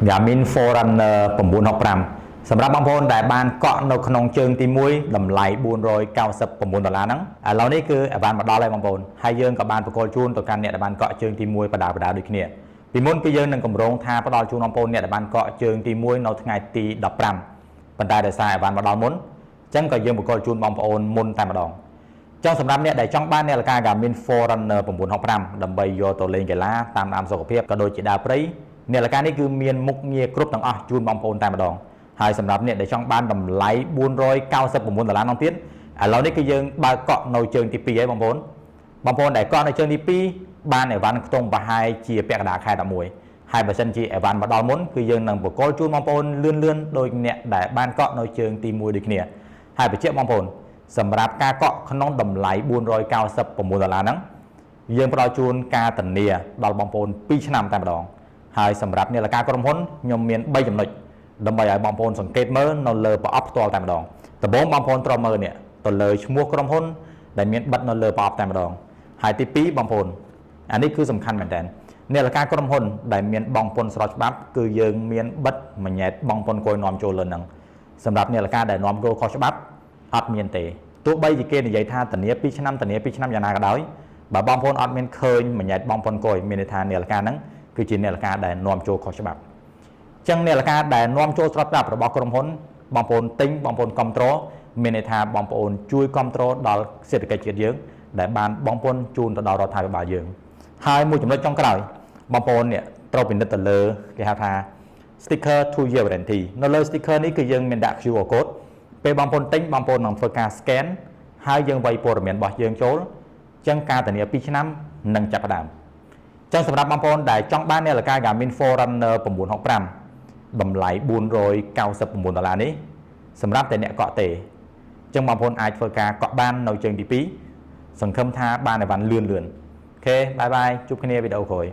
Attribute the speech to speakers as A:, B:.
A: Garmin Forerunner 965សម្រាប់បងប្អូនដែលបានកក់នៅក្នុងជើងទី1តម្លៃ$499ហ្នឹងឥឡូវនេះគឺបានមកដល់ហើយបងប្អូនហើយយើងក៏បានប្រកល់ជូនទៅកាន់អ្នកដែលបានកក់ជើងទី1បដាដូចគ្នាពីមុនគឺយើងនឹងកម្រងថាផ្ដល់ជូនបងប្អូនអ្នកដែលបានកក់ជើងទី1នៅថ្ងៃទី15ប៉ុន្តែដោយសារបានមកដល់មុនអញ្ចឹងក៏យើងប្រកល់ជូនបងប្អូនមុនតែម្ដងចង់សម្រាប់អ្នកដែលចង់បាននាឡិកា Garmin Forerunner 965ដើម្បីយកទៅលេងកីឡាតាមដានសុខភាពក៏ដូចជាដើរព្រៃនាឡិកានេះគឺមានមុខងារគ្រប់ទាំងអស់ជូនបងប្អូនតែម្ដងហើយសម្រាប់អ្នកដែលចង់បានតម្លៃ$499នោះទៀតឥឡូវនេះគឺយើងបើកកក់នៅជើងទី2ហើយបងប្អូនដែលកក់នៅជើងទី2បានអីវ៉ាន់ខ្ទង់ប្រហែលជាពាក់កណ្ដាលខែ11ហើយបើសិនជាអីវ៉ាន់មកដល់មុនគឺយើងនឹងបកគលជូនបងប្អូនលឿនដោយអ្នកដែលបានកក់នៅជើងទី1ដូចគ្នាហើយបញ្ជាក់បងប្អូនសម្រាប់ការកក់ក្នុងតម្លៃ$499ហ្នឹងយើងផ្ដល់ជូនការធានាដល់បងប្អូន2ឆ្នាំតែម្ដងហើយសម្រាប់នាឡិកាក្រុមហ៊ុនខ្ញុំមាន3ចំណុចដើម្បីឲ្យបងប្អូនសង្កេតមើលនៅលើប្រអប់ផ្ទាល់តែម្ដងដំបូងបងប្អូនត្រូវមើលនេះទៅលើឈ្មោះក្រុមហ៊ុនដែលមានបិទនៅលើប្រអប់តែម្ដងហើយទី2បងប្អូនអានេះគឺសំខាន់មែនតើនាឡិកាក្រុមហ៊ុនដែលមានបង់ពន្ធស្របច្បាប់គឺយើងមានបិទមួយញ៉ែតបង់ពន្ធគយនាំចូលលើនឹងសម្រាប់នាឡិកាដែលនាំចូលខុសច្បាប់អត់មានទេទោះបីជាគេនិយាយថាធានា2ឆ្នាំធានា2ឆ្នាំយ៉ាងណាក៏ដោយបើបងប្អូនអត់មានឃើញមួយញ៉ែតបង់ពន្ធគយមានន័យថានាឡិកាហ្នឹងគឺជានាឡិកាដែលនាំចូលខុសច្បាប់ចឹងនាឡិកាដែលនាំចូលស្របច្បាប់របស់ក្រុមហ៊ុនបងប្អូនទិញបងប្អូនគ្រប់គ្រងមានន័យថាបងប្អូនជួយគ្រប់គ្រងដល់សេដ្ឋកិច្ចជាតិយើងដែលបានបងប្អូនជូនទៅដល់រដ្ឋាភិបាលយើងហើយមួយចំណុចចុងក្រោយបងប្អូននេះត្រូវពិនិត្យទៅលើគេហៅថា sticker 2 year warranty នៅលើ sticker នេះគឺយើងមានដាក់ QR code ពេលបងប្អូនទិញបងប្អូននឹងធ្វើការ scan ហើយយើងវាយព័ត៌មានរបស់យើងចូលចឹងការធានា2ឆ្នាំនឹងចាប់ផ្ដើមចឹងសម្រាប់បងប្អូនដែលចង់បាននាឡិកា Garmin Forerunner 965តម្លៃ$499នេះសម្រាប់តែអ្នកកក់ទេចឹងបងប្អូនអាចធ្វើការកក់បាននៅជើងទី2សង្ឃឹមថាបានអីវ៉ាន់លឿនអូខេបាយបាយជួបគ្នាវីដេអូក្រោយ